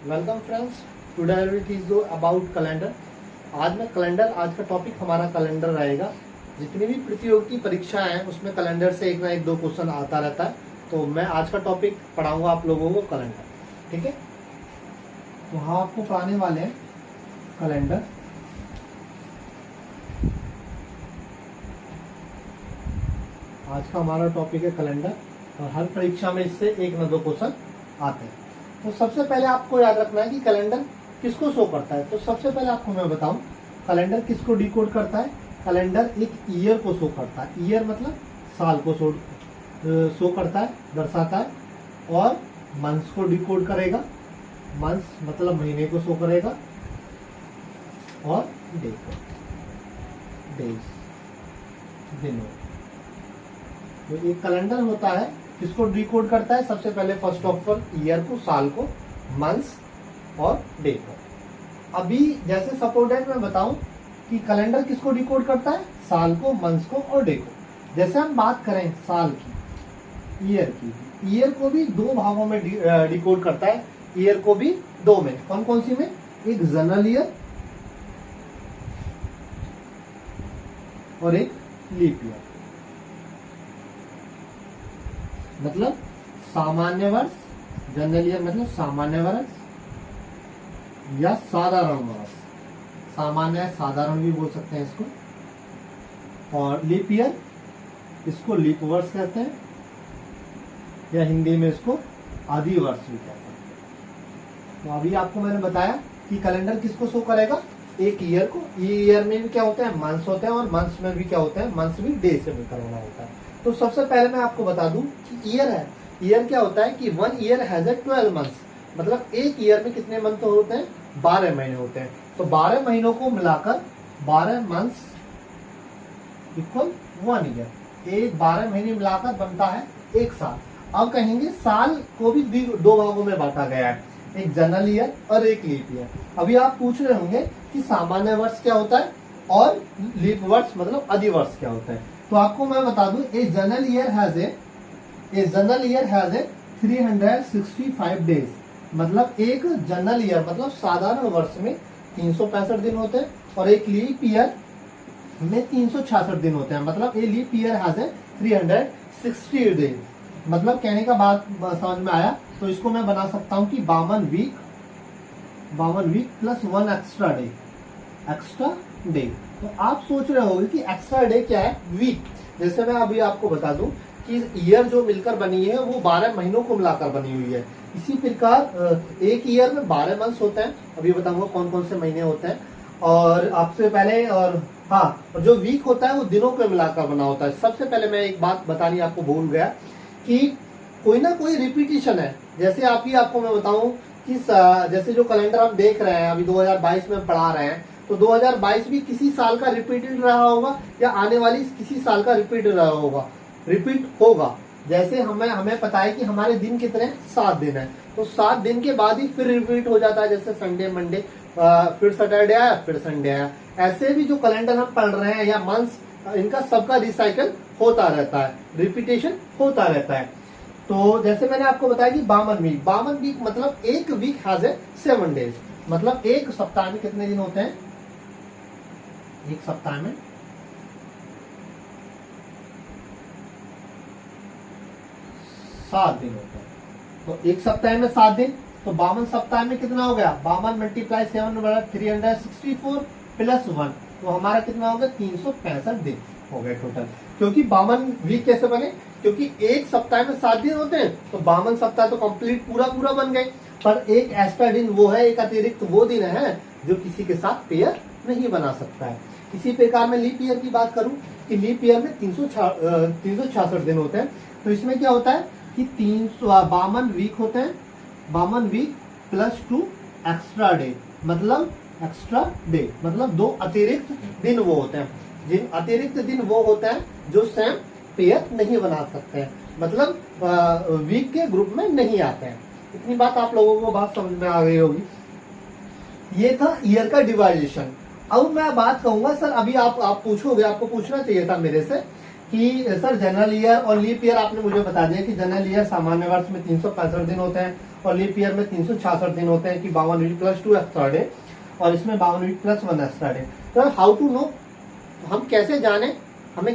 Welcome friends, today I will teach you about calendar. आज का topic हमारा calendar रहेगा। जितनी भी प्रतियोगिकी परीक्षाएं हैं उसमें कैलेंडर से एक ना एक दो क्वेश्चन आता रहता है, तो मैं आज का टॉपिक पढ़ाऊंगा आप लोगों को कैलेंडर। ठीक है, तो हाँ आपको पढ़ाने वाले हैं कैलेंडर। आज का हमारा टॉपिक है कैलेंडर और हर परीक्षा में इससे एक न दो क्वेश्चन आते हैं। तो सबसे पहले आपको याद रखना है कि कैलेंडर किसको शो करता है। तो सबसे पहले आपको मैं बताऊं कैलेंडर किसको डिकोड करता है। कैलेंडर एक ईयर को शो करता है। ईयर मतलब साल को शो करता है, दर्शाता है। और मंथ्स को डिकोड करेगा। मंथ्स मतलब महीने को शो करेगा। और डे को, डेज, दिनों। तो एक कैलेंडर होता है किसको डिकोड करता है। सबसे पहले फर्स्ट ऑफ ऑल ईयर को, साल को, मंथ्स और डे को। अभी जैसे सपोज दैट मैं बताऊं कि कैलेंडर किसको डिकोड करता है, साल को, मंथ्स को और डे को। जैसे हम बात करें साल की, ईयर की, ईयर को भी दो भागों में डिकोड करता है। ईयर को भी दो में, कौन कौन सी में, एक जनरल ईयर और एक लीप ईयर। मतलब सामान्य वर्ष, जनरल ईयर मतलब सामान्य वर्ष या साधारण वर्ष। सामान्य साधारण भी बोल सकते हैं इसको। और लीप ईयर, इसको लीप वर्ष कहते हैं या हिंदी में इसको आदि वर्ष भी कहते हैं। तो अभी आपको मैंने बताया कि कैलेंडर किसको शो करेगा, एक ईयर को। ये ईयर में भी क्या होते हैं, मंथ्स होते हैं, और मंथ्स में भी क्या होते हैं, मंथ्स भी डे से मिलकर बना होता है। तो सबसे पहले मैं आपको बता दूं कि ईयर है। ईयर क्या होता है कि 1 ईयर हैज 12 मंथ्स। मतलब एक ईयर में कितने मंथ होते हैं, 12 महीने होते हैं। तो 12 महीनों को मिलाकर 12 मंथ्स इक्वल 1 ईयर। एक 12 महीने मिलाकर बनता है एक साल। अब कहेंगे साल को भी दो भागों में बांटा गया है, एक जनरल ईयर और एक लीप ईयर। अभी आप पूछ रहे होंगे कि सामान्य वर्ष क्या होता है और लीप वर्ष मतलब अधिवर्ष क्या होता है। तो आपको मैं बता दूं, a general year has a 365 days. मतलब एक जनरल ईयर मतलब साधारण वर्ष में 365 दिन होते हैं और एक लीप ईयर में 366 दिन होते हैं। मतलब a leap year has a 360 days. मतलब कहने का बात समझ में आया। तो इसको मैं बना सकता हूं कि 52 वीक प्लस 1 एक्स्ट्रा डे। तो आप सोच रहे होंगे कि एक्स्ट्रा डे क्या है, वीक। जैसे मैं अभी आपको बता दूं कि ईयर जो मिलकर बनी है वो 12 महीनों को मिलाकर बनी हुई है। इसी प्रकार एक ईयर में 12 मंथ्स होते हैं। अभी बताऊंगा कौन कौन से महीने होते हैं। और आपसे पहले और और जो वीक होता है वो दिनों को मिलाकर बना होता है। सबसे पहले मैं एक बात बतानी आपको भूल गया कि कोई ना कोई रिपीटिशन है। जैसे आपको मैं बताऊं कि जैसे जो कैलेंडर हम देख रहे हैं अभी 2022 में पढ़ा रहे हैं, तो 2022 भी किसी साल का रिपीटेड रहा होगा या आने वाली किसी साल का रिपीट होगा। जैसे हमें पता है कि हमारे दिन कितने, 7 दिन है। तो 7 दिन के बाद ही फिर रिपीट हो जाता है। जैसे संडे, मंडे, फिर सैटरडे आया, फिर संडे आया। ऐसे भी जो कैलेंडर हम पढ़ रहे हैं या मंथ्स, इनका सबका रिसाइकल होता रहता है, रिपीटेशन होता रहता है। तो जैसे मैंने आपको बताया कि 52 वीक मतलब एक वीक हैज ए 7 डेज। मतलब एक सप्ताह में कितने दिन होते हैं, एक सप्ताह में 7 दिन होते हैं। तो एक सप्ताह में 7 दिन, तो 52 सप्ताह में कितना हो गया, 52 मल्टीप्लाई 7 364 प्लस 1, तो हमारा कितना हो गया, 365 दिन हो गए टोटल। क्योंकि 52 वीक कैसे बने, क्योंकि एक सप्ताह में 7 दिन होते हैं, तो 52 सप्ताह तो कंप्लीट पूरा बन गए। पर एक एक्स्ट्रा दिन वो है, एक अतिरिक्त वो दिन है जो किसी के साथ पेयर नहीं बना सकता है। इसी प्रकार में लीप ईयर की बात करूं कि लीप ईयर में 366 दिन होते हैं। तो इसमें क्या होता है कि 52 वीक होते हैं, 52 वीक प्लस 2 एक्स्ट्रा डे, मतलब एक्स्ट्रा डे मतलब 2 अतिरिक्त दिन वो होते हैं। जिन अतिरिक्त दिन वो होते हैं जो सेम पेयर नहीं बना सकते हैं, मतलब वीक के ग्रुप में नहीं आते हैं। इतनी बात आप लोगों को बात समझ में आ गई होगी। ये था ईयर का डिवाइडेशन। अब मैं बात कहूंगा सर, अभी आप पूछोगे, आपको पूछना चाहिए था मेरे से कि सर जनरल ईयर और लीप ईयर आपने मुझे बता दिया कि जनरल ईयर सामान्य वर्ष में 365 दिन होते हैं और लीप ईयर में 366 दिन होते हैं कि 52 वीक प्लस 2 एक्स्ट्रा डे, और इसमें 52 वीक प्लस 1 एक्स्ट्रा डे। तो हाउ टू नो, हम कैसे जाने, हम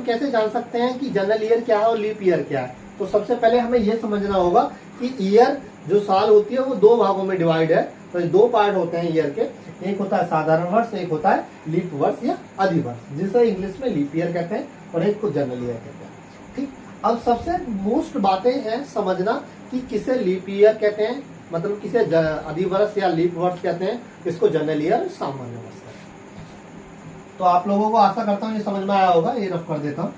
कैसे जान सकते हैं कि जनरल ईयर क्या है और लीप ईयर क्या है। तो सबसे पहले हमें यह समझना होगा कि ईयर जो साल होती है वो दो भागों में डिवाइड है। तो दो पार्ट होते हैं ईयर के, एक होता है साधारण वर्ष, एक होता है लीप वर्ष या अधिवर्ष, जिसे इंग्लिश में लीप ईयर कहते हैं, और एक को जनरल ईयर कहते हैं। ठीक, अब सबसे मोस्ट बातें हैं समझना कि किसे लीप ईयर कहते हैं, मतलब किसे अधिवर्ष या लीप वर्ष कहते हैं, किसको जनरल ईयर सामान्य वर्ष कहते हैं। तो आप लोगों को आशा करता हूँ ये समझ में आया होगा, ये रफ कर देता हूँ।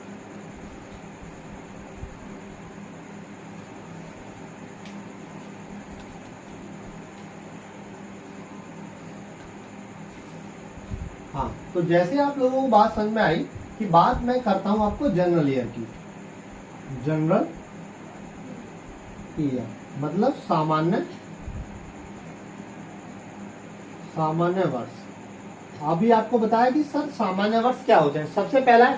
हाँ, तो जैसे आप लोगों को बात समझ में आई कि बात मैं करता हूं आपको जनरल ईयर की। जनरल ईयर मतलब सामान्य वर्ष। अभी आपको बताया कि सर सामान्य वर्ष क्या होते हैं। सबसे पहला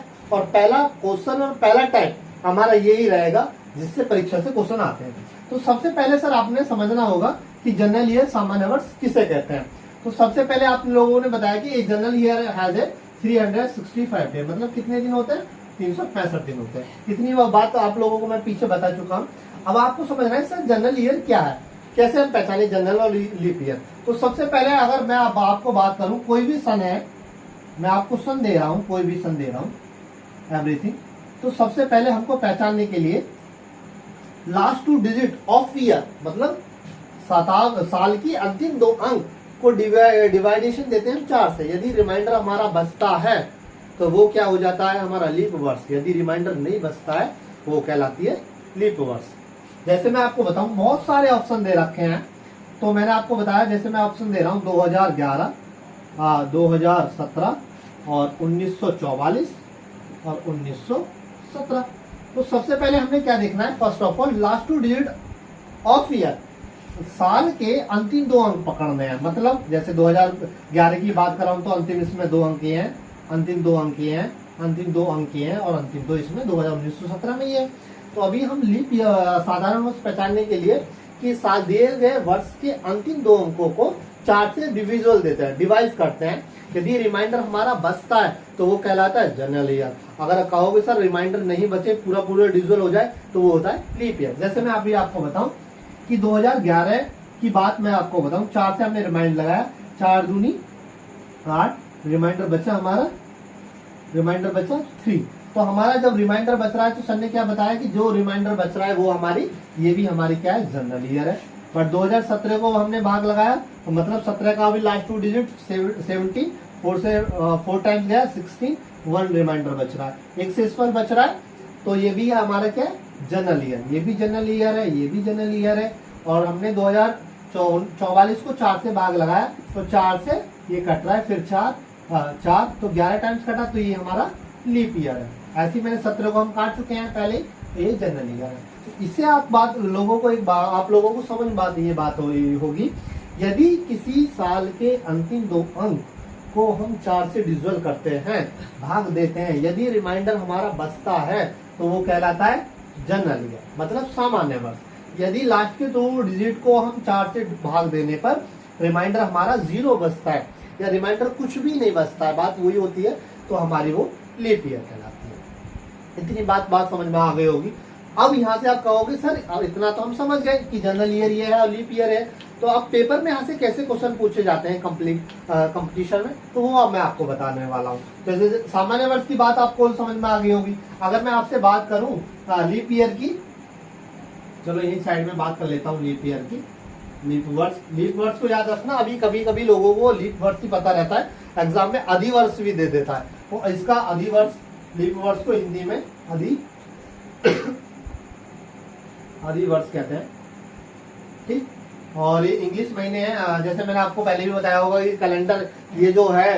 क्वेश्चन और पहला टाइप हमारा यही रहेगा जिससे परीक्षा से क्वेश्चन आते हैं। तो सबसे पहले सर आपने समझना होगा कि जनरल ईयर सामान्य वर्ष किसे कहते हैं। तो सबसे पहले आप लोगों ने बताया कि एक general year has a 365 day, मतलब कितने दिन होते हैं, 365 दिन होते हैं। इतनी बात तो आप लोगों को मैं पीछे बता चुका हूँ। अब आपको समझना है सर जनरल ईयर क्या है, कैसे हम पहचाने जनरल और लीप ईयर। तो सबसे पहले अगर मैं आपको बात करूं, कोई भी सन है, मैं आपको सन दे रहा हूं, कोई भी सन दे रहा हूं, एवरीथिंग। तो सबसे पहले हमको पहचानने के लिए लास्ट 2 डिजिट ऑफ ईयर, मतलब साल की अंतिम 2 अंक को डिवाइडेशन देते हैं 4 से। यदि रिमाइंडर हमारा बचता है तो वो क्या हो जाता है, हमारा लीप वर्ष। यदि रिमाइंडर नहीं बचता है वो कहलाती है लीप वर्ष। जैसे मैं आपको बताऊं, बहुत सारे ऑप्शन दे रखे हैं, तो मैंने आपको बताया, जैसे मैं ऑप्शन दे रहा हूं 2011, 2017 और 1944 और 1917। तो सबसे पहले हमने क्या देखना है, first of all last 2 digit of year, साल के अंतिम 2 अंक पकड़ने हैं। मतलब जैसे 2011 की बात कर रहा हूं तो अंतिम इसमें 2 अंक हैं, अंतिम 2 अंक हैं, अंतिम 2 अंक हैं, और अंतिम 2 इसमें 1917 में ही है। तो अभी हम लीप साधारण वर्ष पहचानने के लिए कि दिए गए वर्ष के अंतिम 2 अंकों को 4 से डिविजुअल देते हैं, डिवाइड करते हैं। यदि रिमाइंडर हमारा बचता है तो वो कहलाता है जनरल ईयर। अगर कहोगे सर रिमाइंडर नहीं बचे, पूरा डिविजुअल हो जाए, तो वो होता है लीप ईयर। जैसे मैं अभी आपको बताऊं कि 2011 की बात मैं आपको बताऊं, 4 से हमने रिमाइंडर लगाया, 4 दूनी 8, रिमाइंडर बचा हमारा, रिमाइंडर बचा 3। तो हमारा जब रिमाइंडर बच रहा है तो सर ने क्या बताया कि जो रिमाइंडर बच रहा है वो हमारी, ये भी हमारी क्या है, जनरल ईयर है। बट 2017 को हमने भाग लगाया तो मतलब 17 का भी लास्ट 2 डिजिट 70, 4 से 4 टाइम्स गया 16, 1 रिमाइंडर बच रहा है, 1 से इस पर बच रहा है। तो ये भी हमारा क्या है, जनरल ईयर। ये भी जनरल ईयर है, ये भी जनरल ईयर है। और हमने 2044 को 4 से भाग लगाया तो 4 से ये कट रहा है, फिर 4 तो 11 टाइम्स कटा, तो ये हमारा लीप ईयर है। ऐसे मैंने 17 को हम काट चुके हैं पहले, ये जनरल ईयर है। तो इससे आप लोगों को आप लोगों को समझ बात होगी, यदि किसी साल के अंतिम 2 अंक को हम 4 से डिविजल करते हैं, भाग देते हैं, यदि रिमाइंडर हमारा बचता है तो वो कहलाता है जनरल ईयर, मतलब सामान्य वर्ष। यदि लास्ट के 2 डिजिट को हम 4 से भाग देने पर रिमाइंडर हमारा 0 बचता है या रिमाइंडर कुछ भी नहीं बचता है, बात वही होती है, तो हमारी वो लीप ईयर कहलाती है। इतनी बात समझ में आ गई होगी। अब यहाँ से आप कहोगे सर अब इतना तो हम समझ गए कि जनरल ईयर ये है और लीप ईयर है, तो अब पेपर में यहाँ से कैसे क्वेश्चन पूछे जाते हैं कंपटीशन में, तो वो अब मैं आपको बताने वाला हूँ। जैसे सामान्य वर्ष की बात आपको समझ में आ गई होगी। अगर मैं आपसे बात करूँ लीप ईयर की, चलो यही साइड में बात कर लेता हूँ लीप ईयर की। लीप वर्ष को याद रखना, अभी कभी लोगों को लीप वर्ष ही पता रहता है, एग्जाम में अधिवर्ष भी दे देता है। तो इसका अधिवर्ष, लीप वर्ष को हिंदी में अधिवर्ष कहते हैं, ठीक। और ये इंग्लिश महीने हैं, जैसे मैंने आपको पहले भी बताया होगा कि कैलेंडर ये जो है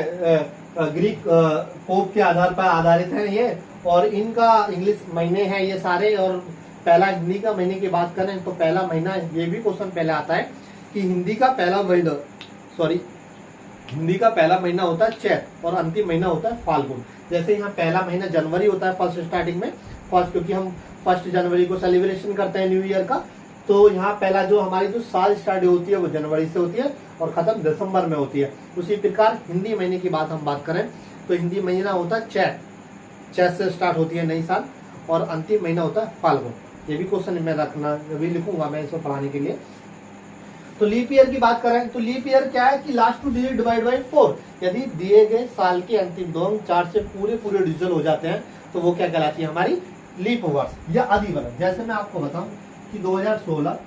ग्रीक पोप के आधार पर आधारित है ये, और इनका इंग्लिश महीने हैं ये सारे। और पहला हिंदी का महीने की बात करें तो पहला महीना, ये भी क्वेश्चन पहले आता है कि हिंदी का पहला महीना होता है चैत और अंतिम महीना होता है फाल्गुन। जैसे यहाँ पहला महीना जनवरी होता है फर्स्ट स्टार्टिंग में, क्योंकि हम 1 जनवरी को सेलिब्रेशन करते हैं न्यू ईयर का, तो यहाँ पहला जो हमारी जो साल स्टार्ट होती है वो जनवरी से होती है और खत्म दिसंबर में होती है। उसी प्रकार हिंदी महीने की हम बात करें तो हिंदी महीना होता है चैत, चैत से स्टार्ट होती है नई साल, और अंतिम महीना होता है फाल्गुन। ये भी क्वेश्चन में रखना, अभी लिखूंगा मैं इसको पढ़ाने के लिए। तो लीप ईयर की बात करें तो लीप ईयर क्या है कि लास्ट 2 डिजिट डिवाइड बाई 4, यदि दिए गए साल के अंतिम 2 अंक 4 से पूरे डिजिटल हो जाते हैं तो वो क्या कहलाती है हमारी लीप वर्ष या अधिवर्ष। जैसे मैं आपको बताऊं कि 2016,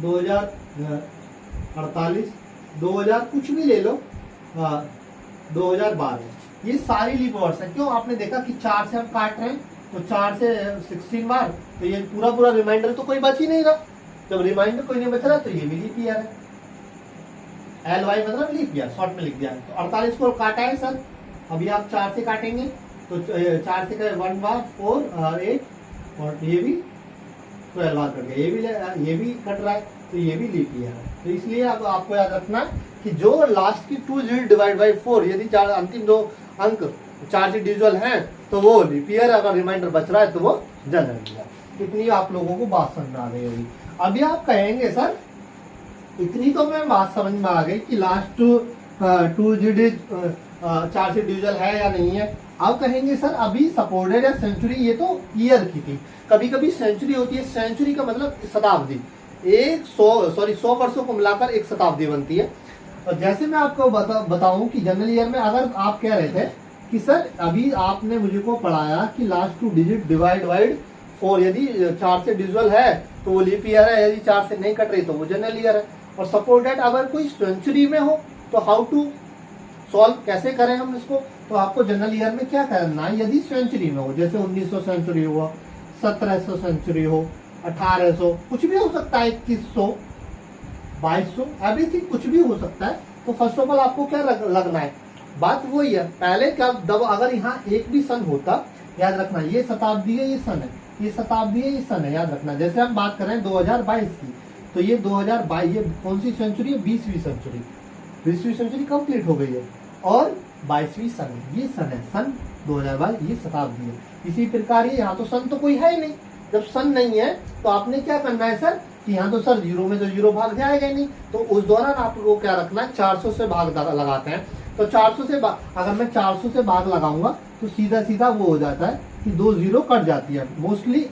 2048, 2000 कुछ भी ले लो, 2012, ये सारी लीप वर्ष है। क्यों? आपने देखा कि 4 से हम काट रहे हैं तो 4 से 16 बार, तो ये पूरा रिमाइंडर तो कोई बच ही नहीं रहा। जब रिमाइंडर कोई नहीं बच रहा तो ये भी लीप ईयर है। LY मतलब लीप ईयर, शॉर्ट में लिख दिया। तो 48 को काटा है सर, अभी आप 4 से काटेंगे तो 4 से करें 1 बार 4 और 8, और ये भी 12 बार कट गया, ये भी कट रहा है, तो ये भी लीप ईयर है। तो इसलिए अब आपको याद रखना कि जो लास्ट की 2 डिजिट डिवाइड बाई 4, यदि अंतिम 2 अंक 4 से डिजिटल हैं तो वो लीप ईयर, अगर रिमाइंडर बच रहा है तो वो जनरल ईयर। इतनी आप लोगों को बात समझ में आ गई होगी। अभी आप कहेंगे सर इतनी तो मैं बात समझ में आ गई कि लास्ट 2 डिजिट 4 से डिजिटल है या नहीं है। आप कहेंगे सर अभी सपोर्टेड या सेंचुरी, ये तो ईयर की थी, कभी कभी सेंचुरी होती है। सेंचुरी का मतलब शताब्दी, 100 वर्षों को मिलाकर एक शताब्दी बनती है। और जैसे मैं आपको बताऊं कि जनरल ईयर में अगर आप कह रहे थे कि सर अभी आपने मुझे को पढ़ाया कि लास्ट 2 डिजिट डिवाइड बाई 4, यदि 4 से डिजिटल है तो वो लीप ईयर है, यदि 4 से नहीं कट रही तो वो जनरल ईयर है। और सपोर्टेड अगर कोई सेंचुरी में हो तो हाउ टू सॉल्व, कैसे करें हम इसको? तो आपको जनरल ईयर में क्या करना है, यदि सेंचुरी में हो, जैसे 1900 सेंचुरी हुआ, 1700 सेंचुरी हो, 1800, कुछ भी हो सकता है, 2100, 2200, एवरीथिंग कुछ भी हो सकता है। तो फर्स्ट ऑफ ऑल आपको क्या लगना है, बात वही है। पहले क्या अगर यहाँ एक भी सन होता, याद रखना ये शताब्दी है, ये सन है, ये शताब्दी है, ये सन है, याद रखना। जैसे हम बात करें 2022 की, तो ये 2022, ये कौन सी सेंचुरी है? 20वीं सेंचुरी, 20वीं सेंचुरी कंप्लीट हो गई है, और 22वीं सन है, ये सन है, सन 2022, ये शताब्दी है। इसी प्रकार ये यहाँ तो सन तो कोई है ही नहीं। जब सन नहीं है तो आपने क्या करना है सर कि यहाँ तो सर 0 में तो 0 भाग जाएगा ही नहीं, तो उस दौरान आपको क्या रखना है, 400 से भाग लगाते हैं। तो 400 से अगर मैं 400 से भाग लगाऊंगा तो सीधा सीधा वो हो जाता है कि 2 0 कट जाती है, मोस्टली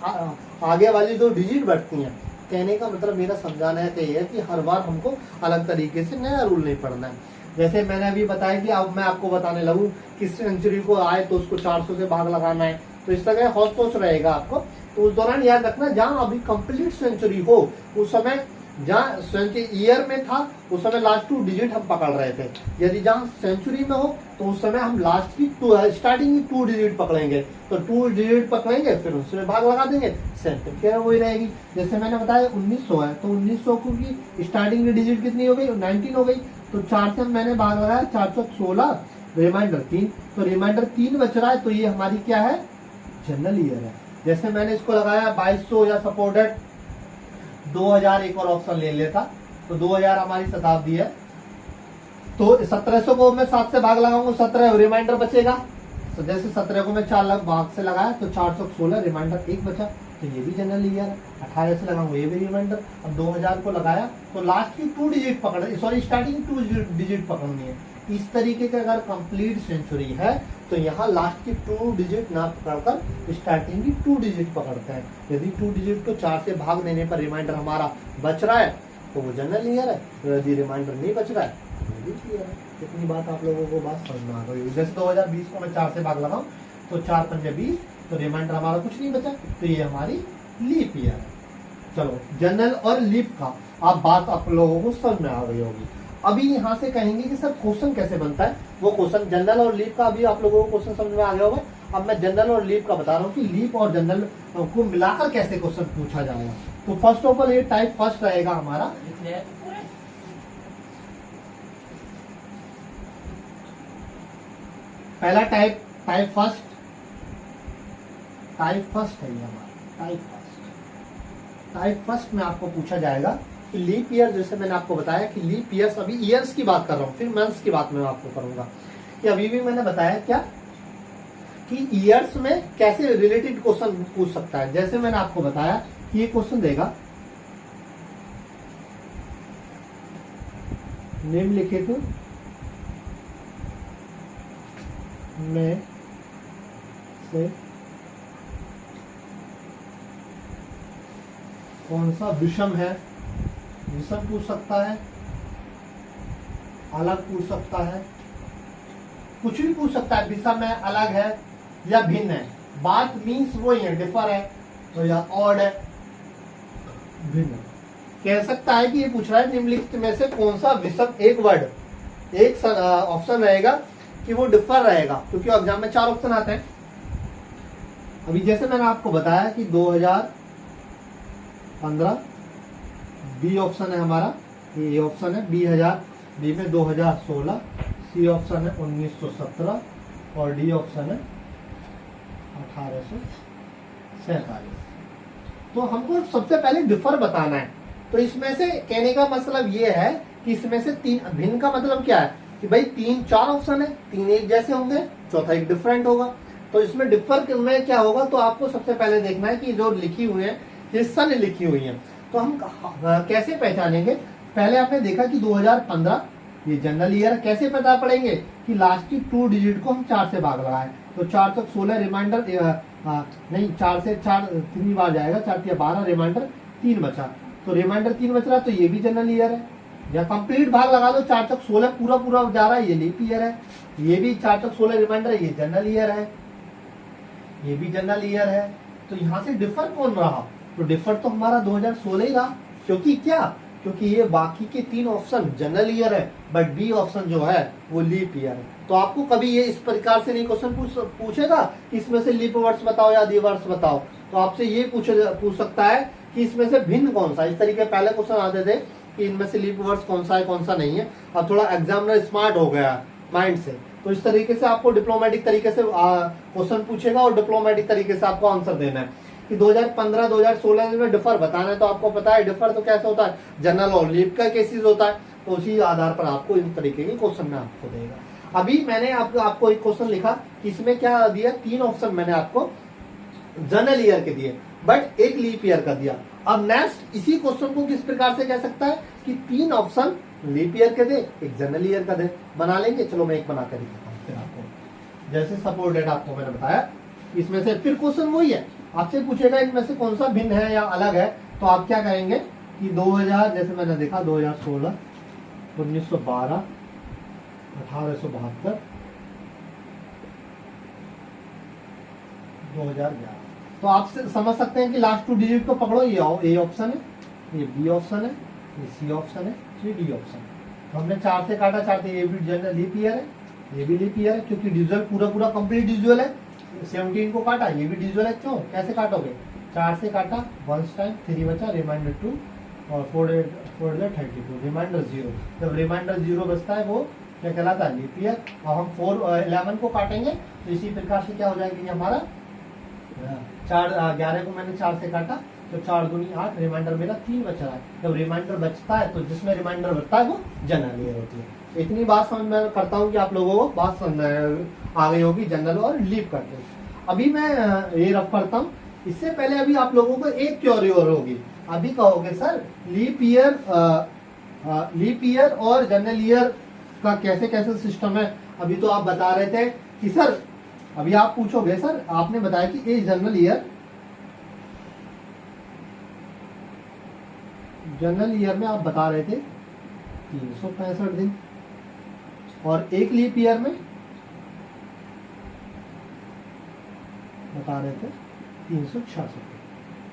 आगे वाली 2 डिजिट बढ़ती हैं। कहने का मतलब मेरा समझाना है ये है कि हर बार हमको अलग तरीके से नया रूल नहीं पढ़ना है। जैसे मैंने अभी बताया कि अब मैं आपको बताने लगूं कि सेंचुरी को आए तो उसको 400 से भाग लगाना है, तो इस तरह हौस पौस रहेगा आपको। तो उस दौरान याद रखना जहाँ अभी कंप्लीट सेंचुरी हो उस समय, जहाँ सेंचुरी ईयर में था उस समय लास्ट 2 डिजिट हम पकड़ रहे थे। यदि जहाँ सेंचुरी में हो तो उस समय हम लास्ट की स्टार्टिंग की 2 डिजिट पकड़ेंगे, तो 2 डिजिट पकड़ेंगे फिर उसमें भाग लगा देंगे, सेंचुरी क्या वही रहेगी। जैसे मैंने बताया 1900 है तो 1900 की स्टार्टिंग की डिजिट कितनी हो गई, 19 हो गई, तो 4 से मैंने भाग लगाया, 416, रिमाइंडर 3, तो रिमाइंडर 3 बच रहा है, तो ये हमारी क्या है, जनरल ईयर है। जैसे मैंने इसको लगाया 2200 या सपोर्टेड 2000, एक और ऑप्शन ले लेता तो 2000 हमारी शताब्दी है। तो 1700 को मैं 7 से भाग लगाऊंगा, 17 रिमाइंडर बचेगा। तो जैसे 17 को मैं 4 भाग से लगाया तो 416, रिमाइंडर 1 बचा, तो ये भी जनरल ईयर है। 18 से लगाऊंगा, ये भी रिमाइंडर। अब 2000 को लगाया तो लास्ट की 2 डिजिट पकड़, सॉरी स्टार्टिंग 2 डिजिट पकड़नी है। इस तरीके का अगर कंप्लीट सेंचुरी है तो यहाँ लास्ट की 2 डिजिट ना पकड़कर स्टार्टिंग की 2 डिजिट पकड़ते हैं। यदि 2 डिजिट को 4 से भाग देने पर रिमाइंडर हमारा बच रहा है तो वो जनरल ईयर है, तो यदि रिमाइंडर नहीं बच रहा है तो लीप ईयर है। इतनी बात आप लोगों को बात समझ में आ गई। जैसे 2020 को मैं 4 से भाग लगाऊं तो 4 पंजे 20, तो रिमाइंडर हमारा कुछ नहीं बचा, तो ये हमारी लीप ईयर है। चलो जनरल और लीप का आप बात आप लोगों को समझ में आ गई होगी। अभी यहाँ से कहेंगे कि सर क्वेश्चन कैसे बनता है, वो क्वेश्चन जनरल और लीप का अभी आप लोगों को क्वेश्चन समझ में आ गया होगा। अब मैं जनरल और लीप का बता रहा हूँ कि लीप और जनरल को मिलाकर कैसे क्वेश्चन पूछा जाएगा। तो फर्स्ट ऑफ ऑल ये टाइप फर्स्ट रहेगा हमारा, पहला टाइप फर्स्ट है ये हमारा टाइप फर्स्ट में आपको पूछा जाएगा कि लीप ईयर, जैसे मैंने आपको बताया कि लीप ईयर्स, अभी ईयर्स की बात कर रहा हूँ, फिर मंथ्स की बात मैं आपको करूंगा कि अभी भी मैंने बताया क्या कि ईयर्स में कैसे रिलेटेड क्वेश्चन पूछ सकता है। जैसे मैंने आपको बताया कि ये क्वेश्चन देगा निम्नलिखित में से कौन सा विषम है? विषम पूछ सकता है, अलग पूछ सकता है, कुछ भी पूछ सकता है। विषम है, अलग है या भिन्न है, बात मीन्स वही है, डिफर है तो या ऑड है, भिन्न। कह सकता है कि ये पूछ रहा है निम्नलिखित में से कौन सा विषम, एक वर्ड, एक ऑप्शन रहेगा कि वो डिफर रहेगा, क्योंकि एग्जाम में 4 ऑप्शन आते हैं। अभी जैसे मैंने आपको बताया कि 2015 बी ऑप्शन है हमारा, ये ऑप्शन है, बी में 2016, सी ऑप्शन है 1917 और डी ऑप्शन है 1847। तो हमको सबसे पहले डिफर बताना है। तो इसमें से कहने का मतलब ये है कि इसमें से 3 भिन्न का मतलब क्या है कि भाई 4 ऑप्शन है, 3 एक जैसे होंगे, चौथा एक डिफरेंट होगा। तो इसमें डिफर में क्या होगा, तो आपको सबसे पहले देखना है कि जो लिखी हुई है ये सन लिखी हुई है, तो हम कैसे पहचानेंगे। पहले आपने देखा कि 2015 ये जनरल ईयर, कैसे पता पड़ेंगे कि लास्ट की 2 डिजिट को हम 4 से भाग लगाए, तो 4 तक 16 रिमाइंडर, नहीं 4 से 4 3 बार जाएगा, 4 या 12 रिमाइंडर 3 बचा, तो रिमाइंडर 3 बच रहा, तो ये भी जनरल ईयर है। या कंप्लीट भाग लगा लो, 4 तक 16 पूरा पूरा जा रहा है, ये लीप ईयर है। ये भी 4 तक 16 रिमाइंडर, ये जनरल ईयर है, ये भी जनरल ईयर है। तो यहाँ से डिफर कौन रहा, तो डिफर तो हमारा 2016 ही रहा, क्योंकि क्या, क्योंकि ये बाकी के 3 ऑप्शन जनरल ईयर है, बट बी ऑप्शन जो है वो लीप ईयर है। तो आपको कभी ये इस प्रकार से नहीं क्वेश्चन पूछेगा कि इसमें से लीप वर्ष बताओ या दिवर्ष बताओ, तो आपसे ये पूछ सकता है कि इसमें से भिन्न कौन सा। इस तरीके पहले क्वेश्चन आते थे कि इनमें से लीप वर्ष कौन सा है कौन सा नहीं है। अब थोड़ा एग्जामिनर स्मार्ट हो गया माइंड से, तो इस तरीके से आपको डिप्लोमेटिक तरीके से क्वेश्चन पूछेगा और डिप्लोमेटिक तरीके से आपको आंसर देना है कि 2015-2016 में डिफर बताना है। तो आपको पता है डिफर तो कैसे होता है, जनरल और लीप का केसेस होता है, तो उसी आधार पर आपको इन तरीके के क्वेश्चन में आपको देगा। अभी मैंने आपको एक क्वेश्चन लिखा, इसमें क्या दिया, 3 ऑप्शन मैंने आपको जनरल ईयर के दिए, बट एक लीप ईयर का दिया। अब नेक्स्ट इसी क्वेश्चन को किस प्रकार से कह सकता है कि 3 ऑप्शन लीप ईयर के दे, एक जनरल ईयर का दे, बना लेंगे। चलो मैं एक बना कर दिखाता हूँ फिर आपको, जैसे सपोर्टेड आपको मैंने बताया। इसमें से फिर क्वेश्चन वही है, आपसे पूछेगा इनमें से कौन सा भिन्न है या अलग है, तो आप क्या करेंगे कि 2000, जैसे मैंने देखा 2016, 1912, 1872, 2011। तो आप समझ सकते हैं कि लास्ट 2 डिजिट को पकड़ो, ये ऑप्शन है, ये बी ऑप्शन है, ये सी ऑप्शन है, ये डी ऑप्शन। तो हमने 4 से काटा, 4 से, ये भी जनरल लीप ईयर है, ये भी लीप ईयर है, क्योंकि डिजिटल पूरा कंप्लीट डिजिटल है। 17 को काटा, ये भी डिजिटल है, क्यों, कैसे काटोगे, 4 से काटा, 1 टाइम, 3 बचा, रिमाइंडर 2 और 4 32, रिमाइंडर 0। जब रिमाइंडर 0 बचता है वो क्या कहलाता है, लीप ईयर। अब हम 11 को काटेंगे, तो इसी प्रकार से क्या हो जाएगी हमारा 11 को मैंने 4 से काटा, तो 4 दूनी 8, रिमाइंडर मेरा 3 बच रहा है। जब रिमाइंडर बचता है, तो जिसमें रिमाइंडर बचता है वो जनरल ईयर होती है। इतनी बात समझ में करता हूँ कि आप लोगों को बात समझ आ गई होगी जनरल और लीप करके। अभी मैं ये रफ करता हूँ, इससे पहले अभी आप लोगों को एक क्योरी और होगी। अभी कहोगे सर लीप ईयर और जनरल ईयर का कैसे कैसे सिस्टम है। अभी तो आप बता रहे थे कि सर, अभी आप पूछोगे सर आपने बताया कि ये जनरल ईयर में आप बता रहे थे 365 दिन, और एक लीप ईयर में बता रहे थे 366।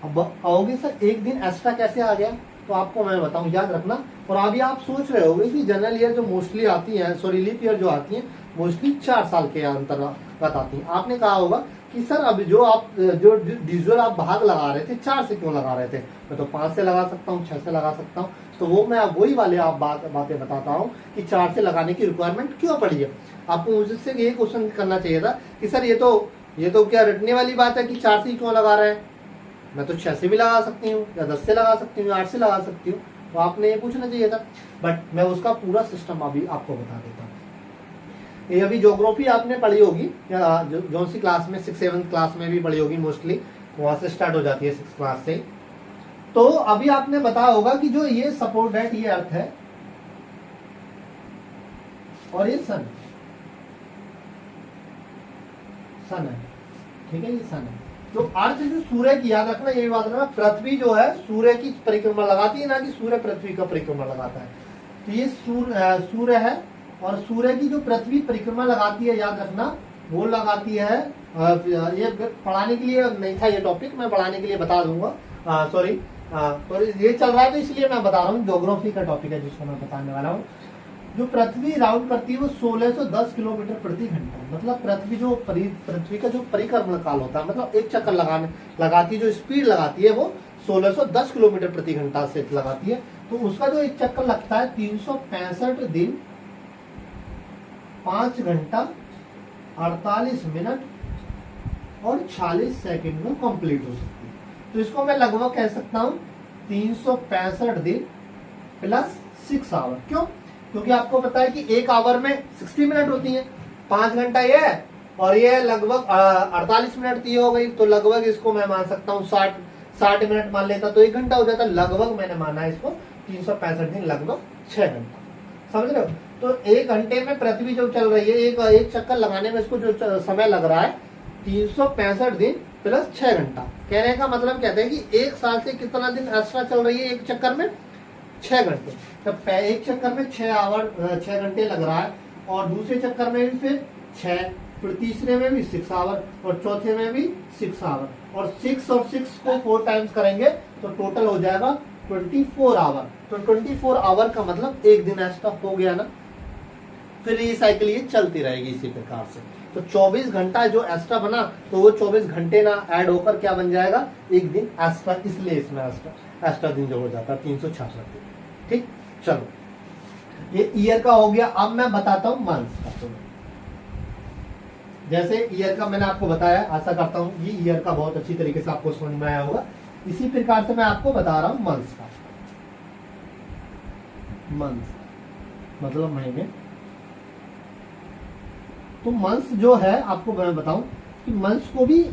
अब आओगे सर एक दिन एक्स्ट्रा कैसे आ गया, तो आपको मैं बताऊं, याद रखना। और अभी आप सोच रहे होगे कि जनरल ईयर जो मोस्टली आती है, सॉरी लीप ईयर जो आती है मोस्टली 4 साल के अंतर्गत आती है। आपने कहा होगा कि सर अब जो डिजिटल आप भाग लगा रहे थे 4 से क्यों लगा रहे थे, मैं तो 5 से लगा सकता हूँ, 6 से लगा सकता हूँ। तो वो मैं वही वाले आप बातें बताता हूँ कि 4 से लगाने की रिक्वायरमेंट क्यों पड़ी है। आपको मुझसे ये क्वेश्चन करना चाहिए था कि सर ये तो क्या रटने वाली बात है कि 4 से क्यों लगा रहे हैं, मैं तो 6 से भी लगा सकती हूँ या 10 से लगा सकती हूँ, 8 से लगा सकती हूँ। तो आपने ये पूछना चाहिए था, बट मैं उसका पूरा सिस्टम अभी आपको बता देता हूँ। ये अभी ज्योग्राफी आपने पढ़ी होगी या जो सी क्लास में 6-7 क्लास में भी पढ़ी होगी, मोस्टली वहां से स्टार्ट हो जाती है 6 क्लास से। तो अभी आपने बताया होगा कि जो ये सपोर्ट डेट ये अर्थ है, और ये सन है, ठीक है, ये सन है। तो अर्थ जो सूर्य की, याद रखना ये बात रखना, पृथ्वी जो है सूर्य की परिक्रमा लगाती है, ना कि सूर्य पृथ्वी का परिक्रमा लगाता है। तो ये सूर्य है, और सूर्य की जो पृथ्वी परिक्रमा लगाती है, याद रखना वो लगाती है, ये पढ़ाने के लिए नहीं था ये टॉपिक, मैं पढ़ाने के लिए बता दूंगा, सॉरी, तो ये चल रहा है तो इसलिए मैं बता रहा हूँ, ज्योग्राफी का टॉपिक है जिसको मैं बताने वाला हूँ। जो पृथ्वी राउंड करती है वो 1610 किलोमीटर प्रति घंटा, मतलब पृथ्वी का जो परिक्रमण काल होता है, मतलब एक चक्कर लगाती जो स्पीड लगाती है वो 1610 किलोमीटर प्रति घंटा से लगाती है। तो उसका जो एक चक्कर लगता है 365 दिन 5 घंटा 48 मिनट और 46 सेकंड में कंप्लीट हो सकती है। तो इसको मैं लगभग कह सकता हूँ 365 दिन प्लस 6 आवर। क्यों? क्योंकि आपको पता है कि एक आवर में 60 मिनट होती है, 5 घंटा ये है और ये लगभग 48 मिनट की हो गई, तो लगभग इसको मैं मान सकता हूँ 60 मिनट मान लेता तो 1 घंटा हो जाता। लगभग मैंने माना है इसको 365 दिन लगभग 6 घंटा, समझ रहे हो। तो 1 घंटे में पृथ्वी जो चल रही है, एक चक्कर लगाने में इसको जो समय लग रहा है 365 दिन प्लस 6 घंटा। कहने का मतलब कहते हैं कि एक साल से कितना दिन एक्स्ट्रा चल रही है, एक चक्कर में 6 घंटे। तो एक चक्कर में 6 घंटे लग रहा है, और दूसरे चक्कर में भी फिर 6, फिर तीसरे में भी 6 आवर, और चौथे में भी 6 आवर, और 6 और 6 को 4 टाइम्स करेंगे तो टोटल हो जाएगा 24 आवर। तो 24 आवर का मतलब एक दिन एक्स्ट्रा हो गया ना, फिर ये साइकिल ये चलती रहेगी इसी प्रकार से। तो 24 घंटा जो एक्स्ट्रा बना तो वो 24 घंटे ना ऐड होकर क्या बन जाएगा, एक दिन एक्स्ट्रा, इसलिए इसमें एक्स्ट्रा दिन जो हो जाता है 366 दिन। ठीक, चलो ये ईयर का हो गया। अब मैं बताता हूं मंथ्स का। तो जैसे ईयर का मैंने आपको बताया, आशा करता हूं ये ईयर का बहुत अच्छी तरीके से आपको समझ में आया होगा। इसी प्रकार से मैं आपको बता रहा हूं मंथ्स का। मंथ्स मतलब महीने। तो मंथ्स जो है आपको मैं बताऊं कि मंथ्स को भी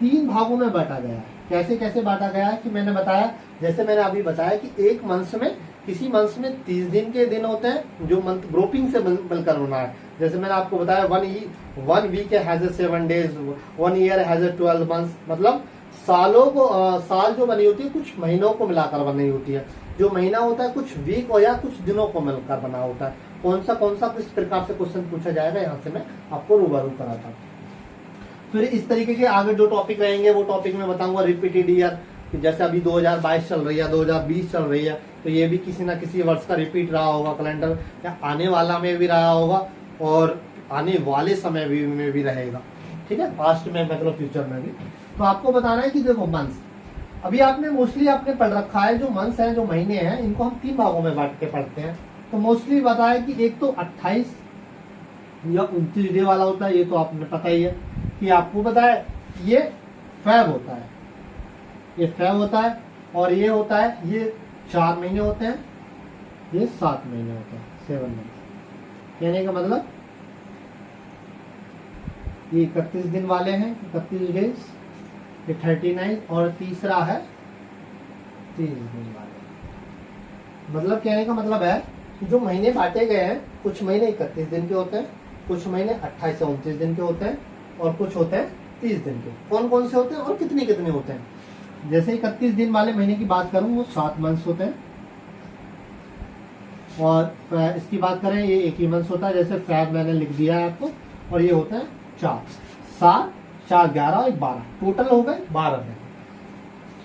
3 भागों में बांटा गया है। कैसे कैसे बांटा गया है कि मैंने बताया, जैसे मैंने अभी बताया कि एक मंथ में, किसी मंथ में 30 दिन के दिन होते हैं जो मंथ ग्रुपिंग से मिलकर बना है। जैसे मैंने आपको बताया 1 week has 7 days, 1 year has 12 months, मतलब सालों को साल जो बनी होती है कुछ महीनों को मिलाकर बनी होती है। जो महीना होता है कुछ वीक हो या कुछ दिनों को मिलकर बना होता है। कौन सा किस प्रकार से क्वेश्चन पूछा जाएगा, यहाँ से मैं आपको रूबरू कराता हूँ। फिर इस तरीके के आगे जो टॉपिक रहेंगे वो टॉपिक में बताऊंगा रिपीटेड ईयर। जैसे अभी 2022 चल रही है, 2020 चल रही है, तो ये भी किसी ना किसी वर्ष का रिपीट रहा होगा कैलेंडर, या आने वाला में भी रहा होगा और आने वाले समय में भी रहेगा। ठीक है, पास्ट में मतलब फ्यूचर में भी। तो आपको बताना है कि देखो मंथ्स, अभी आपने मोस्टली आपने पढ़ रखा है जो मंथ्स हैं, जो महीने हैं, इनको हम 3 भागों में बांट के पढ़ते हैं। तो मोस्टली बताया कि एक तो 28 या 29 डे वाला होता है, ये तो आपने पता ही है कि आपको पता है ये फेब होता है, ये फेब होता है, और ये होता है, ये 4 महीने होते हैं, ये 7 महीने होते हैं, 7 मंथ। कहने का मतलब ये 31 दिन वाले हैं, 31 डेज, ये 39, और तीसरा है 30 दिन वाले। मतलब कहने का मतलब है कि जो महीने बांटे गए हैं, कुछ महीने 31 दिन के होते हैं, कुछ महीने 28 से 29 दिन के होते हैं, और कुछ होते हैं 30 दिन के। कौन कौन से होते हैं और कितने कितने होते हैं? जैसे 31 दिन वाले महीने की बात करूं वो 7 मंथ्स होते हैं, और इसकी बात करें ये एक ही मंथ होता है। जैसे फेब मैंने लिख दिया है आपको, और ये होते हैं 4, 7, 4, 11 और 12, टोटल हो गए 12 दिन।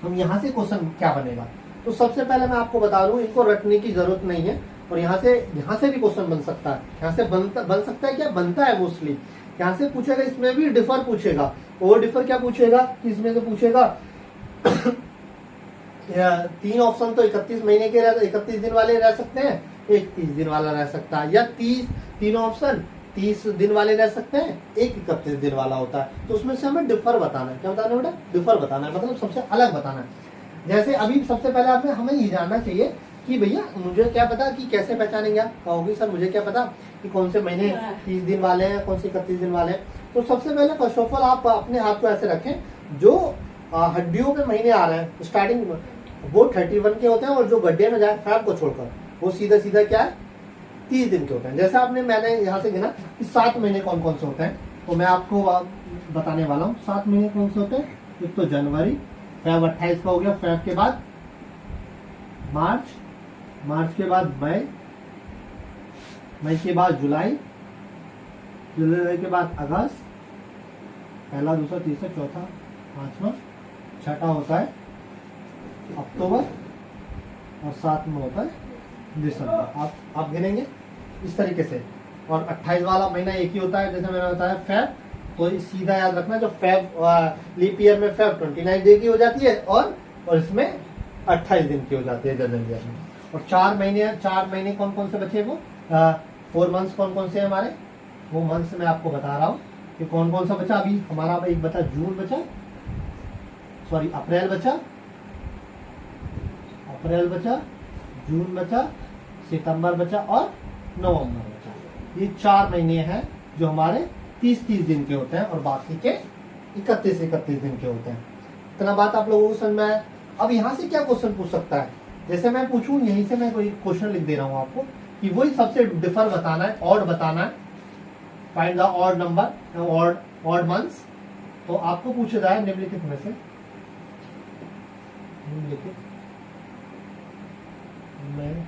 हम यहाँ से क्वेश्चन क्या बनेगा, तो सबसे पहले मैं आपको बता दूं, इनको रटने की जरूरत नहीं है, और यहाँ से भी क्वेश्चन बन सकता है। यहाँ से बन सकता है, क्या बनता है मोस्टली, यहाँ से पूछेगा, इसमें भी डिफर पूछेगा। और डिफर क्या पूछेगा कि इसमें से पूछेगा 3 ऑप्शन तो 31 महीने के 31 दिन वाले रह सकते हैं, एक 30 दिन वाला रह सकता है, या 3 ऑप्शन 30 दिन वाले रह सकते हैं, एक 31 दिन वाला होता है। तो उसमें से हमें डिफर बताना है। क्या बताना है बेटा? डिफर बताना है, मतलब सबसे अलग बताना है। जैसे अभी सबसे पहले हमें ये जानना चाहिए कि भैया मुझे क्या पता कि कैसे पहचानेंगे। आप कहोगे सर मुझे क्या पता कि कौन से महीने 30 दिन वाले हैं, कौन से 31 दिन वाले हैं। तो सबसे पहले फर्स्ट ऑफ ऑल आप अपने हाथ को ऐसे रखें, जो हड्डियों में महीने आ रहे हैं स्टार्टिंग में वो 31 के होते हैं, और जो गड्ढे में जाए फैब को छोड़कर वो सीधा सीधा क्या है 30 दिन के होते हैं। जैसे आपने मैंने यहाँ से गिना कि 7 महीने कौन कौन से होते हैं, तो मैं आपको बताने वाला हूँ 7 महीने कौन से होते हैं। एक तो जनवरी, फेब 28 का हो गया, फेब के बाद मार्च, मार्च के बाद मई, मई के बाद जुलाई, जुलाई के बाद अगस्त, पहला दूसरा तीसरा चौथा पांचवा, छठा होता है अक्टूबर और 7 में होता है दिसंबर। आप गिनेंगे इस तरीके से। और 28 वाला महीना एक ही होता है, जैसे मैंने बताया फेब, तो सीधा याद रखना जो फेब लीप ईयर में फेब 29 डे की हो जाती है और इसमें 28 दिन की हो जाती है जनरल ईयर में। और 4 महीने कौन कौन से बचे, वो 4 मंथ्स कौन कौन से हमारे, वो मंथ्स मैं आपको बता रहा हूँ कि कौन कौन सा बचा। अभी हमारा एक बचा जून बचा, सॉरी अप्रैल बचा, अप्रैल बचा, जून बचा, सितंबर बचा और नवंबर बचा। ये 4 महीने हैं जो हमारे 30-30 दिन के होते हैं और बाकी के 31-31 दिन के होते हैं। इतना बात आप लोगों को समझ में आया। अब यहाँ से क्या क्वेश्चन पूछ सकता है, जैसे मैं पूछूं यहीं से मैं कोई क्वेश्चन लिख दे रहा हूँ आपको कि वही सबसे डिफर बताना है, ऑड बताना है, find the odd number, odd months. तो आपको पूछा जाए निम्नलिखित में से, निम्नलिखित में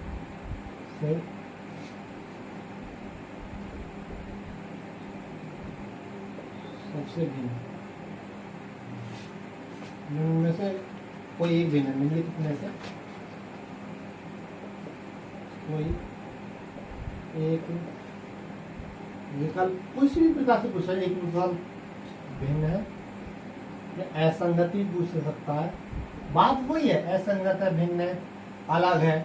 से सबसे में से कोई एक दिन है, निम्नलिखित में से कोई एक विकल्प किसी भी प्रकार से पूछा, एक विकल्प भिन्न है या असंगति पूछ सकता है। बात वही है, असंगत है, भिन्न है, अलग है,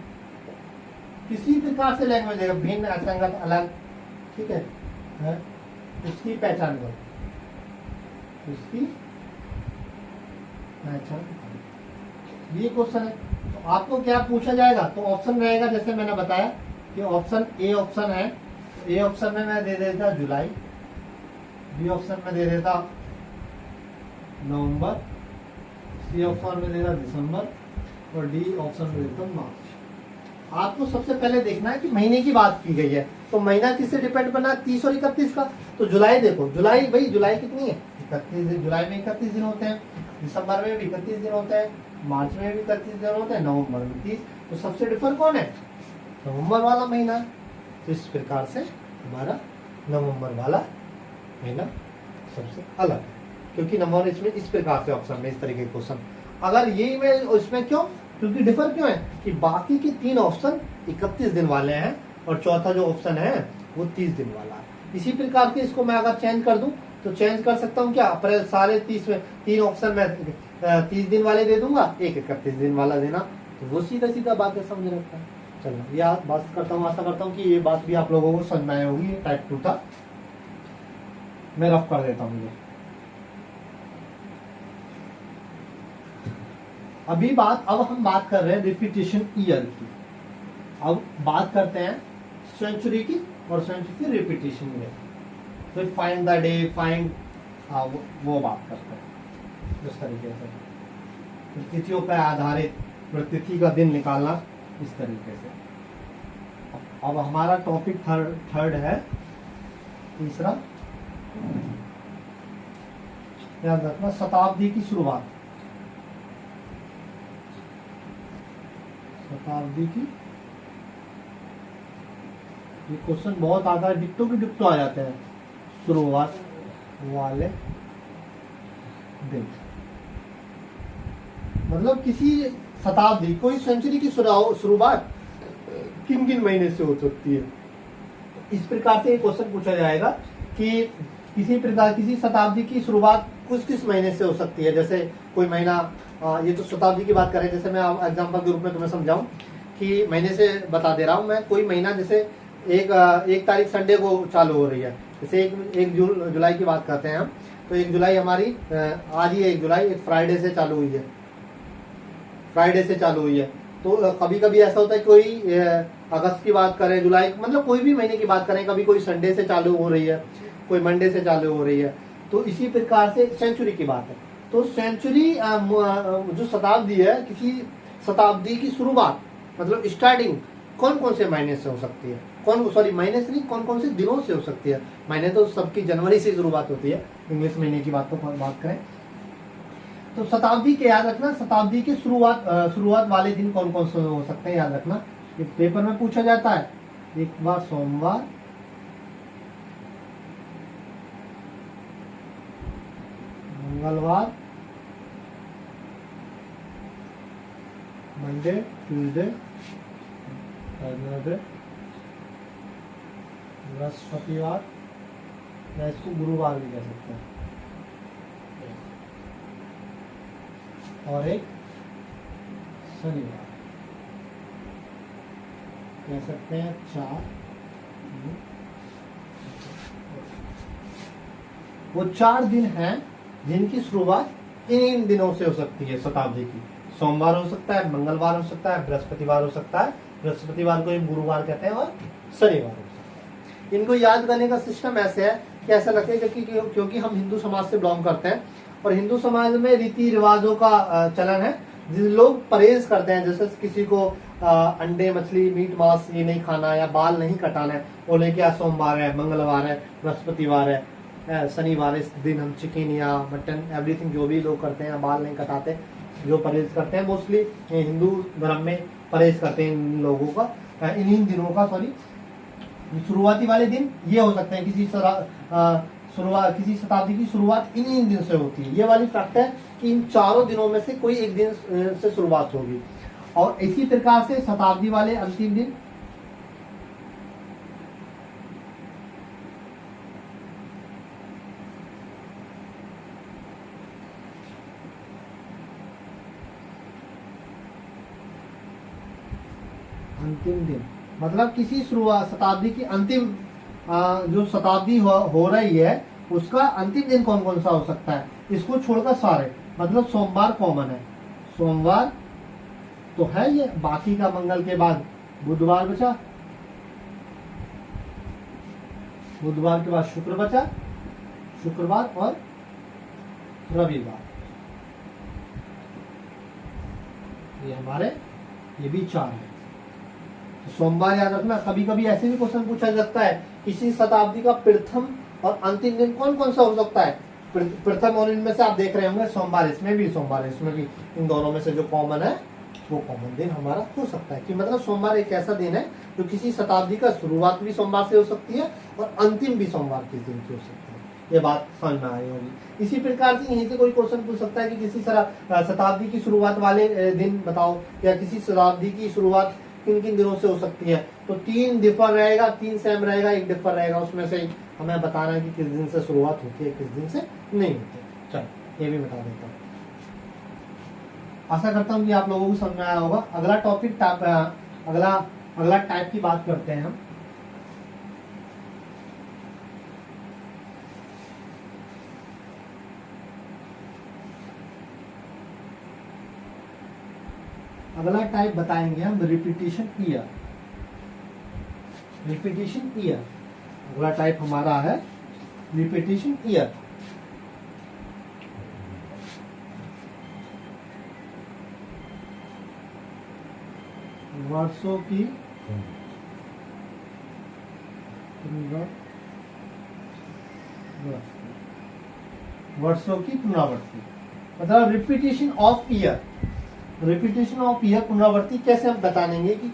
किसी प्रकार से लैंग्वेज देगा, भिन्न, असंगत, अलग, ठीक है, उसकी पहचान करो, उसकी पहचान, ये क्वेश्चन है। तो आपको क्या पूछा जाएगा, तो ऑप्शन रहेगा जैसे मैंने बताया कि ऑप्शन ए ऑप्शन है, ए ऑप्शन में मैं दे देता जुलाई, बी ऑप्शन में दे देता नवंबर, सी ऑप्शन में दे देता दिसंबर और डी ऑप्शन में देता मार्च। आपको सबसे पहले देखना है कि महीने की बात की गई है, तो महीना किससे डिपेंड करना है, 30 और 31 का। तो जुलाई देखो, जुलाई भाई जुलाई कितनी है, 31 दिन, जुलाई में 31 दिन होते हैं, दिसंबर में भी 31 दिन होते हैं, मार्च में भी 31 दिन होते हैं, नवंबर में 30। तो सबसे डिफर कौन है, नवंबर वाला महीना। तो इस प्रकार से हमारा नवंबर वाला महीना सबसे अलग है, क्योंकि नवंबर इसमें इस प्रकार से ऑप्शन में इस तरीके के क्वेश्चन। अगर यही में इसमें क्यों, क्योंकि डिफर क्यों है कि बाकी के 3 ऑप्शन 31 दिन वाले हैं और चौथा जो ऑप्शन है वो 30 दिन वाला है। इसी प्रकार के इसको मैं अगर चेंज कर दूं तो चेंज कर सकता हूं क्या, अप्रैल सारे 30 में 3 ऑप्शन में 30 दिन वाले दे दूंगा, एक 31 दिन वाला देना, तो वो सीधा सीधा बात है, समझ रखता है। चलो ये बात करता हूँ, आशा करता हूँ कि ये बात भी आप लोगों को समझ में आई होगी। ये टाइप 2 था, मैं रफ कर देता हूँ ये। अब हम बात कर रहे हैं रिपीटेशन ईयर की। अब बात करते हैं सेंचुरी की, और सेंचुरी की रिपीटेशन ईयर। तो फाइंड द डे, फाइंड, वो बात करते हैं इस तरीके से, तिथियों पर आधारित तिथि का दिन निकालना इस तरीके से। अब हमारा टॉपिक थर्ड है, तीसरा याद रखना, शताब्दी की शुरुआत। शताब्दी की, ये क्वेश्चन बहुत आता है, डिक्टो की डिक्टो आ जाते हैं, शुरुआत वाले दिन, मतलब किसी शताब्दी, कोई सेंचुरी की शुरुआत किन किन महीने से हो सकती है। इस प्रकार से एक क्वेश्चन पूछा जाएगा कि किसी शताब्दी की शुरुआत किस महीने से हो सकती है। जैसे कोई महीना, ये तो शताब्दी की बात करें, जैसे मैं एग्जांपल के रूप में तुम्हें समझाऊं कि महीने से बता दे रहा हूं मैं, कोई महीना जैसे एक तारीख संडे को चालू हो रही है, जैसे एक जुलाई की बात करते हैं हम, तो 1 जुलाई हमारी आज ही 1 जुलाई एक फ्राइडे से चालू हुई है, फ्राइडे से चालू हुई है। तो कभी कभी ऐसा होता है कोई अगस्त की बात करें, जुलाई, मतलब कोई भी महीने की बात करें, कभी कोई संडे से चालू हो रही है, कोई मंडे से चालू हो रही है। तो इसी प्रकार से सेंचुरी की बात है, तो सेंचुरी जो शताब्दी है, किसी शताब्दी की शुरुआत मतलब स्टार्टिंग कौन कौन से महीने से हो सकती है, कौन सॉरी महीने से नहीं, कौन कौन से दिनों से हो सकती है। महीने तो सबकी जनवरी से शुरुआत होती है, इंग्लिश महीने की बात करें तो शताब्दी के याद रखना, शताब्दी के शुरुआत वाले दिन कौन कौन से हो सकते हैं याद रखना। ये पेपर में पूछा जाता है। एक बार सोमवार, मंगलवार, मंडे, ट्यूसडे, वेडनेसडे, बृहस्पतिवार, या इसको गुरुवार भी कह सकते हैं, और एक शनिवार कह सकते हैं। 4 वो 4 दिन हैं जिनकी शुरुआत इन दिनों से हो सकती है शताब्दी की। सोमवार हो सकता है, मंगलवार हो सकता है, बृहस्पतिवार हो सकता है, बृहस्पतिवार को एक गुरुवार कहते हैं, और शनिवार हो सकता है। इनको याद करने का सिस्टम ऐसे है कि ऐसा लगता है क्योंकि हम हिंदू समाज से बिलोंग करते हैं, और हिंदू समाज में रीति रिवाजों का चलन है। जिन लोग परहेज करते हैं, जैसे किसी को अंडे, मछली, मीट, मांस ये नहीं खाना या बाल नहीं कटाना है, वो लेके आज सोमवार है, मंगलवार है, बृहस्पतिवार है, शनिवार, इस दिन हम चिकन या मटन एवरीथिंग जो भी लोग करते हैं, बाल नहीं कटाते, जो परहेज करते हैं मोस्टली हिंदू धर्म में परहेज करते हैं इन लोगों का, इन दिनों का सॉरी शुरुआती वाले दिन ये हो सकते हैं। किसी शताब्दी की शुरुआत इन दिन से होती है। ये वाली फैक्ट है कि इन चारों दिनों में से कोई एक दिन से शुरुआत होगी। और इसी प्रकार से शताब्दी वाले अंतिम दिन मतलब किसी शताब्दी की अंतिम जो शताब्दी हो रही है उसका अंतिम दिन कौन कौन सा हो सकता है, इसको छोड़कर सारे, मतलब सोमवार कॉमन है, सोमवार तो है ये, बाकी का मंगल के बाद बुधवार बचा, बुधवार के बाद शुक्र बचा, शुक्रवार और रविवार, ये हमारे ये भी 4 है। सोमवार याद रखना। कभी कभी ऐसे भी क्वेश्चन पूछा जाता है किसी शताब्दी का प्रथम और अंतिम दिन कौन कौन सा हो सकता है। प्रथम और इनमें से आप देख रहे होंगे सोमवार, इसमें भी सोमवार, इसमें भी, इन दोनों में से जो कॉमन है वो कॉमन दिन हमारा हो सकता है। कि मतलब सोमवार एक ऐसा दिन है जो किसी शताब्दी का शुरुआत भी सोमवार से हो सकती है और अंतिम भी सोमवार के दिन से हो सकती है। ये बात समझ में आई होगी। इसी प्रकार से यहीं से कोई क्वेश्चन पूछ सकता है कि किसी शताब्दी की शुरुआत वाले दिन बताओ, या किसी शताब्दी की शुरुआत किन किन दिनों से हो सकती है। तो 3 डिफर रहेगा, 3 सेम रहेगा, 1 डिफर रहेगा, उसमें से हमें बताना है कि किस दिन से शुरुआत होती है, किस दिन से नहीं होती। चलो ये भी बता देता हूँ। आशा करता हूँ कि आप लोगों को समझ में आया होगा। अगला टॉपिक अगला टाइप की बात करते हैं हम। अगला टाइप बताएंगे हम रिपीटिशन ईयर। रिपीटिशन ईयर अगला टाइप हमारा है रिपीटिशन ईयर। वर्षों की पुनरावृत्ति मतलब repetition of year. Repetition of year पुनरावृत्ति कैसे हम बता देंगे कि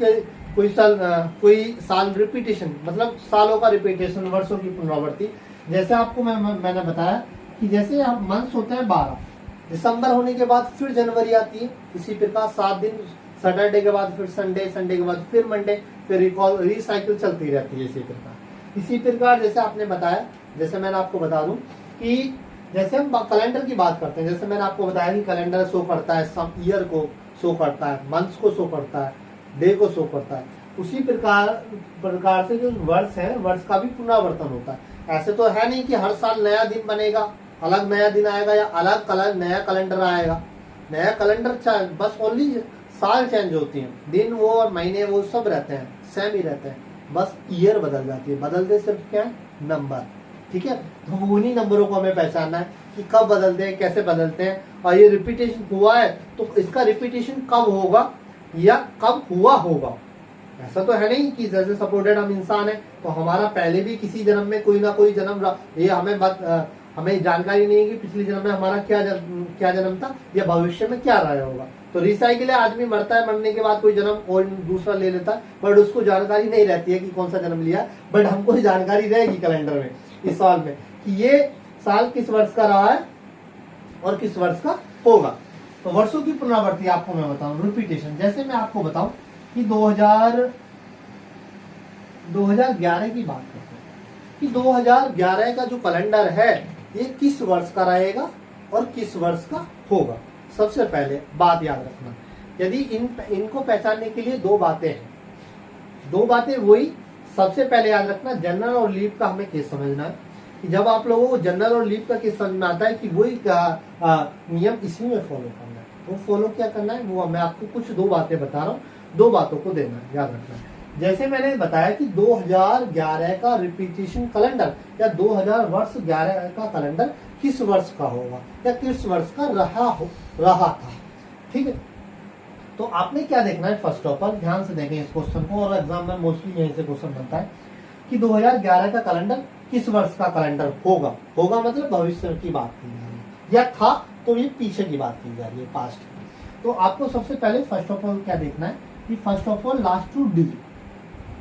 कोई साल रिपीटेशन मतलब सालों का रिपीटेशन, वर्षों की पुनरावृत्ति। जैसे आपको मैंने बताया कि जैसे हम मंथ्स होते हैं 12, दिसंबर होने के बाद फिर जनवरी आती है, इसी प्रकार 7 दिन, सैटरडे के बाद फिर संडे, संडे के बाद फिर मंडे, फिर रिसाइकिल चलती रहती है इसी प्रकार जैसे आपने बताया, जैसे मैंने आपको बता दूं कि जैसे हम कैलेंडर की बात करते हैं, जैसे मैंने आपको बताया कि कैलेंडर शो करता है सम ईयर को शो करता है, मंथ्स को शो करता है, डे को शो करता है, उसी प्रकार से जो वर्ष है वर्ष का भी पुनरावर्तन होता है। ऐसे तो है नहीं कि हर साल नया दिन बनेगा, अलग नया दिन आएगा या अलग नया कैलेंडर आएगा। नया कैलेंडर बस ओनली साल चेंज होती है, दिन वो और महीने वो सब रहते हैं, सेम ही रहते हैं, बस ईयर बदल जाती है। बदलते सिर्फ क्या है, नंबर। ठीक है, तो उन्हीं नंबरों को हमें पहचानना है कि कब बदलते हैं, कैसे बदलते हैं। और ये रिपीटेशन हुआ है तो इसका रिपीटेशन कब होगा या कब हुआ होगा, ऐसा तो है नहीं कि जैसे सपोर्टेड हम इंसान है तो हमारा पहले भी किसी जन्म में कोई ना कोई जन्म ये हमें जानकारी नहीं है कि पिछले जन्म में हमारा क्या जन्म था या भविष्य में क्या रहा होगा। तो रिसाइकिल है, आदमी मरता है, मरने के बाद कोई जन्म और दूसरा ले लेता है, बट उसको जानकारी नहीं रहती है कि कौन सा जन्म लिया। बट हमको जानकारी रहेगी कैलेंडर में इस साल में कि ये साल किस वर्ष का रहा है और किस वर्ष का होगा। तो वर्षों की पुनरावृत्ति आपको मैं बताऊं, रिपीटेशन। जैसे मैं आपको बताऊं कि 2011 की बात करते हैं कि 2011 का जो कैलेंडर है ये किस वर्ष का रहेगा और किस वर्ष का होगा। सबसे पहले बात याद रखना, यदि इनको पहचानने के लिए दो बातें हैं, दो बातें वही। सबसे पहले याद रखना, जनरल और लीप का हमें केस समझना है कि जब आप लोगों को जनरल और लीप का केस समझ में आता है कि वही नियम इसी में फॉलो करना है। वो फॉलो क्या करना है वो मैं आपको कुछ दो बातें बता रहा हूँ, दो बातों को देना है, याद रखना है। जैसे मैंने बताया कि 2011 का रिपीटेशन कैलेंडर या 2000 वर्ष 11 का कैलेंडर किस वर्ष का होगा या किस वर्ष का रहा था, ठीक है। तो आपने क्या देखना है, फर्स्ट ऑफ ऑल ध्यान से देखें इस क्वेश्चन को, और एग्जाम में मोस्टली यहीं से क्वेश्चन बनता है कि 2011 का कैलेंडर किस वर्ष का कैलेंडर होगा। होगा मतलब भविष्य की बात की जा रही है, या था तो ये पीछे की बात की जा रही है, पास्ट की। तो आपको सबसे पहले फर्स्ट ऑफ ऑल क्या देखना है कि first of all last 2 digit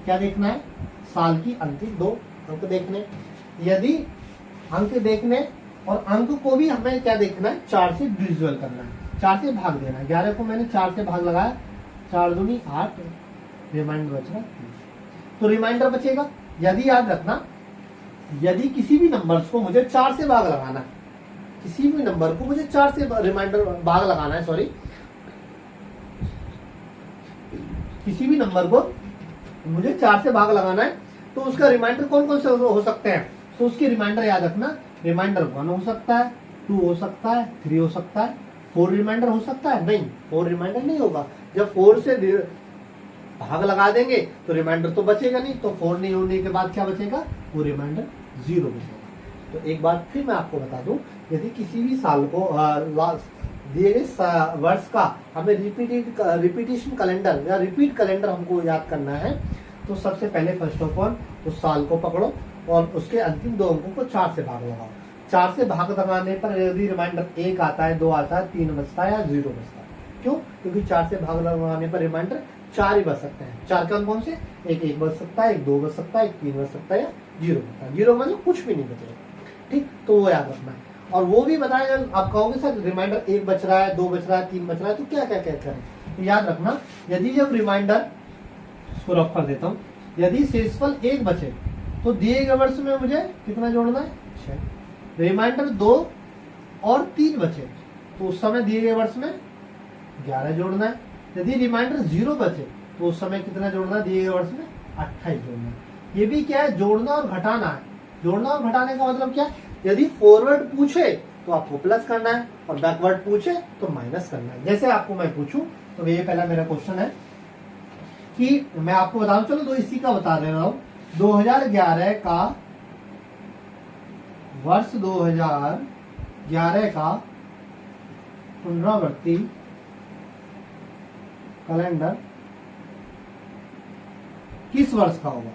क्या देखना है, साल की अंतिम 2 अंक देखने। यदि अंक देखने और अंक को भी हमें क्या देखना है, 4 से डिविजल करना है, 4 से भाग देना है। 11 को मैंने 4 से भाग लगाया, 4 दूनी 8, रिमाइंडर बच रहा 30। तो रिमाइंडर बचेगा। यदि याद रखना, यदि किसी भी नंबर्स को मुझे 4 से भाग लगाना है, किसी भी नंबर को मुझे 4 से रिमाइंडर भाग लगाना है, सॉरी, किसी भी नंबर को मुझे 4 से भाग लगाना है, तो उसका रिमाइंडर कौन कौन से हो सकते हैं। तो उसके रिमाइंडर याद रखना, रिमाइंडर 1 हो सकता है, 2 हो सकता है, 3 हो सकता है, 4 रिमाइंडर हो सकता है, नहीं 4 रिमाइंडर नहीं होगा। जब 4 से भाग लगा देंगे तो रिमाइंडर तो बचेगा नहीं, तो 4 नहीं होने के बाद क्या बचेगा, वो रिमाइंडर 0 बचेगा। तो एक बात फिर मैं आपको बता दूं, यदि किसी भी साल को दिए गए वर्ष का हमें रिपीटेशन कैलेंडर या रिपीट कैलेंडर हमको याद करना है, तो सबसे पहले फर्स्ट ऑफ ऑल उस साल को पकड़ो और उसके अंतिम 2 अंकों को 4 से भाग लगाओ। 4 से भाग लगाने पर यदि रिमाइंडर 1 आता है, 2 आता है, 3 बचता है या 0 बचता है। क्यों? क्योंकि 4 से भाग लगाने पर रिमाइंडर 4 ही बच सकते हैं। 4 के अंक कौन से, एक बच सकता है, 2 बच सकता है, 3 बच सकता है या 0 बचता है। 0 मतलब कुछ भी नहीं बचेगा, ठीक। तो वो याद रखना है। और वो भी बताया, आप कहोगे सर रिमाइंडर 1 बच रहा है, 2 बच रहा है, 3 बच रहा है, तो क्या क्या क्या करें। तो याद रखना, यदि जब रिमाइंडर, इसको रफ कर देता हूँ, यदि शेषफल 1 बचे तो दिए गए वर्ष में मुझे कितना जोड़ना है, 6। रिमाइंडर 2 और 3 बचे तो उस समय दिए गए वर्ष में 11 जोड़ना है। यदि रिमाइंडर 0 बचे तो उस समय कितना जोड़ना है, दिए गए वर्ष में 28 जोड़ना है। ये भी क्या है, जोड़ना और घटाना है। जोड़ना और घटाने का मतलब क्या है, यदि फॉरवर्ड पूछे तो आपको प्लस करना है और बैकवर्ड पूछे तो माइनस करना है। जैसे आपको मैं पूछूं, तो ये पहला मेरा क्वेश्चन है कि मैं आपको बताऊं, चलो तो इसी का बता दे रहा हूं, 2011 का वर्ष 2011 का पुनरावृत्ति कैलेंडर किस वर्ष का होगा,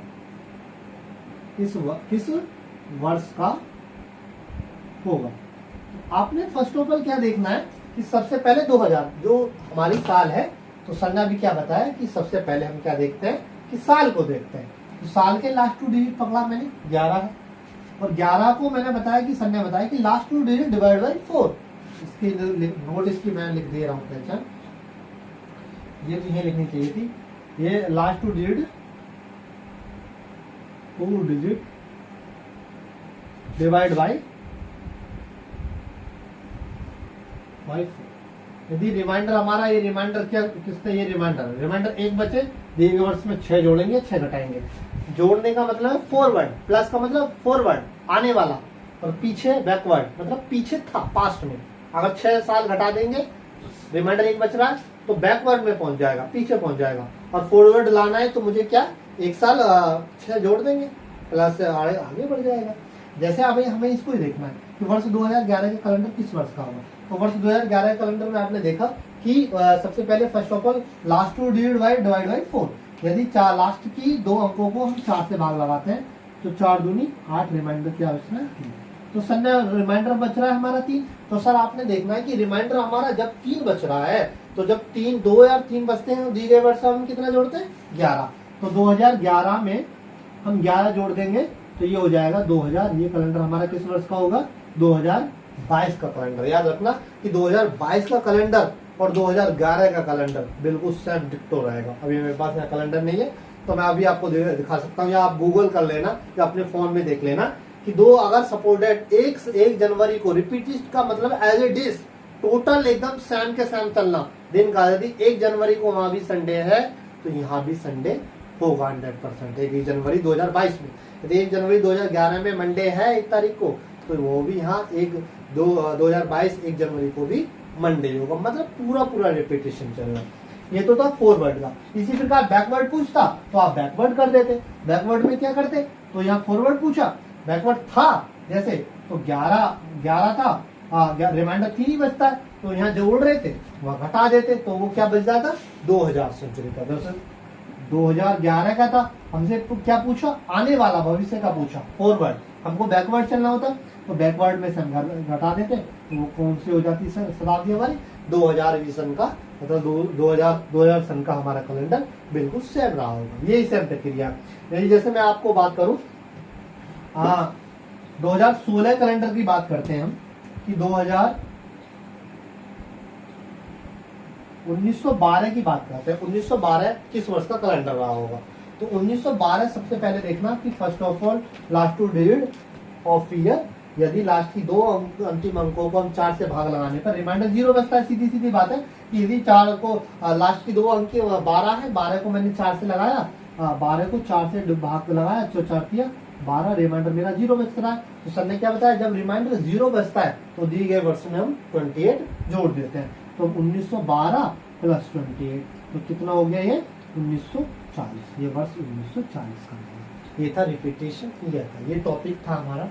किस वर्ष का होगा। तो आपने फर्स्ट ऑफ ऑल क्या देखना है कि सबसे पहले 2000 जो हमारी साल है, तो संज्ञा भी क्या बताया कि सबसे पहले हम क्या देखते हैं कि साल को देखते हैं। तो साल के लास्ट 2 डिजिट पकड़ा मैंने, 11 है, और 11 को मैंने बताया कि संज्ञा बताया कि लास्ट 2 डिजिट डिवाइड बाई 4। इसकी नोट इसकी मैं लिख दे रहा हूँ, पहचान ये तो यही लिखनी चाहिए थी, ये लास्ट 2 डिजिट डिवाइड बाई 4। यदि रिमाइंडर हमारा ये रिमाइंडर क्या किसने, ये रिमाइंडर 1 बचे, दिए गए वर्ष में 6 जोड़ेंगे, 6 घटाएंगे। जोड़ने का मतलब है फॉरवर्ड, प्लस का मतलब फॉरवर्ड आने वाला, और पीछे बैकवर्ड मतलब पीछे था पास्ट में। अगर 6 साल घटा देंगे, रिमाइंडर 1 बच रहा है तो बैकवर्ड में पहुंच जाएगा, पीछे पहुंच जाएगा, और फॉरवर्ड लाना है तो मुझे क्या 1 साल 6 जोड़ देंगे, प्लस आगे बढ़ जाएगा। जैसे अभी हमें इसको ही देखना है कि वर्ष 2011 का कैलेंडर किस वर्ष का होगा। तो वर्ष 2011 कैलेंडर में आपने देखा कि सबसे पहले first of all last 2 divide by 4, यदि चार लास्ट की 2 अंकों को हम 4 से भाग लगाते हैं तो 4 दूनी 8, रिमाइंडर क्या बचना है 3। तो सर ने रिमाइंडर बच रहा है हमारा 3। तो सर आपने देखना है कि रिमाइंडर हमारा जब 3 बच रहा है तो जब 3 2 और 3 बचते हैं दी गए वर्ष हम कितना जोड़ते हैं 11। तो 2011 में हम 11 जोड़ देंगे तो ये हो जाएगा 2000। ये कैलेंडर हमारा किस वर्ष का होगा 2022 का कैलेंडर। याद रखना कि 2022 का कैलेंडर और 2011 का कैलेंडर बिल्कुल सेम डिक्टो रहेगा। अभी मेरे पास यहाँ कैलेंडर नहीं है तो मैं अभी आपको दिखा सकता हूँ, या आप गूगल कर लेना या अपने फोन में देख लेना कि अगर सपोर्टेड 1 जनवरी को रिपीटिस्ट का मतलब एज ए डिस टोटल एकदम सेम के सेम चलना दिन का। यदि 1 जनवरी को वहां भी संडे है तो यहाँ भी संडे होगा 100%। 1 जनवरी 2022 में यदि 1 जनवरी 2011 में मंडे है 1 तारीख को तो वो भी यहाँ 2022 1 जनवरी को भी मंडे होगा। मतलब पूरा रिपीटेशन चल रहा है। ये तो था फॉरवर्ड का। इसी प्रकार बैकवर्ड पूछता तो आप बैकवर्ड कर देते। बैकवर्ड में क्या करते तो यहाँ फॉरवर्ड पूछा, बैकवर्ड था जैसे तो 11 था, रिमाइंडर 3 ही बचता है तो यहाँ जोड़ रहे थे वहां घटा देते तो वो क्या बच जाता 2000 सेंचुरी का। दरअसल 2011 का था, हमसे क्या पूछा आने वाला भविष्य का पूछा फॉरवर्ड। हमको बैकवर्ड चलना होता तो बैकवर्ड में से हम घटा देते तो वो कौन सी हो जाती शताब्दी हमारी 2000 सन का। मतलब 2000 सन का हमारा कैलेंडर बिल्कुल सेम रहा होगा। यही सेम प्रक्रिया। जैसे मैं आपको बात करूं 2016 कैलेंडर की बात करते हैं हम कि 1912 की बात करते हैं। 1912 किस वर्ष का कैलेंडर रहा होगा तो 1912 सबसे पहले देखना कि first of all last 2 digit of year. यदि लास्ट की 2 अंतिम अंकों को हम 4 से भाग लगाने पर रिमाइंडर 0 बचता है। सीधी बात है कि यदि 4 को लास्ट की 2 अंक 12 है, 12 को मैंने 4 से लगाया, 12 को 4 से भाग लगाया तो 4 दिया 12, रिमाइंडर मेरा 0 बच रहा है। तो सर ने क्या बताया जब रिमाइंडर 0 बचता है तो दिए गए वर्ष में हम 28 जोड़ देते हैं। तो 1912 प्लस 28 तो कितना हो गया ये 1940। ये वर्ष 1940 का है। ये था रिपीटेशन ईयर था। ये टॉपिक था हमारा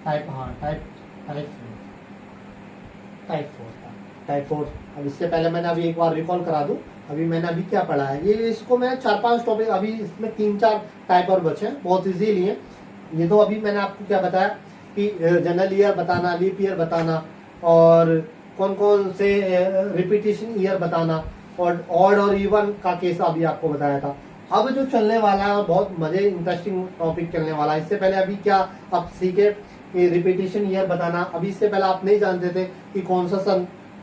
टाइप 4। अब इससे पहले मैंने अभी एक बार रिकॉल करा दूं। अभी मैंने अभी क्या पढ़ा है ये इसको मैं 4-5 टॉपिक अभी इसमें 3-4 टाइप और बचे हैं, बहुत इजीली है ये। तो अभी मैंने आपको क्या बताया कि जनरल ईयर बताना, लीप ईयर बताना और कौन कौन से रिपीटेशन ईयर बताना और ऑड और इवन का केस अभी आपको बताया था। अब जो चलने वाला है बहुत मजे इंटरेस्टिंग टॉपिक चलने वाला है। इससे पहले अभी क्या आप सीखे रिपीटेशन ईयर बताना। अभी इससे पहले आप नहीं जानते थे कि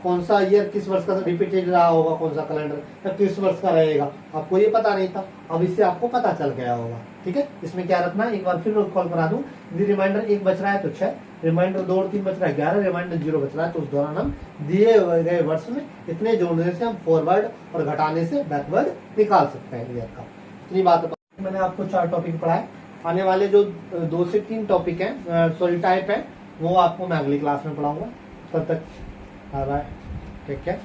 कौन सा ईयर किस वर्ष का रिपीटेड रहा होगा, कौन सा कैलेंडर या किस वर्ष का रहेगा, आपको ये पता नहीं था। अब इससे आपको पता चल गया होगा। ठीक है, इसमें क्या रखना है एक बार फिर कॉल करा दूं। यदि रिमाइंडर 1 बच रहा है तो 6, रिमाइंडर 2 और 3 बच रहा है 11, रिमाइंडर 0 बच रहा है तो उस दौरान हम दिए गए वर्ष में इतने जोड़ने से हम फॉरवर्ड और घटाने से बैकवर्ड निकाल सकते हैं ईयर का। इतनी बात मैंने आपको 4 टॉपिक पढ़ाए। आने वाले जो 2 से 3 टॉपिक है टाइप है वो आपको मैं अगली क्लास में पढ़ाऊंगा। तब तक बाय, टेक केयर।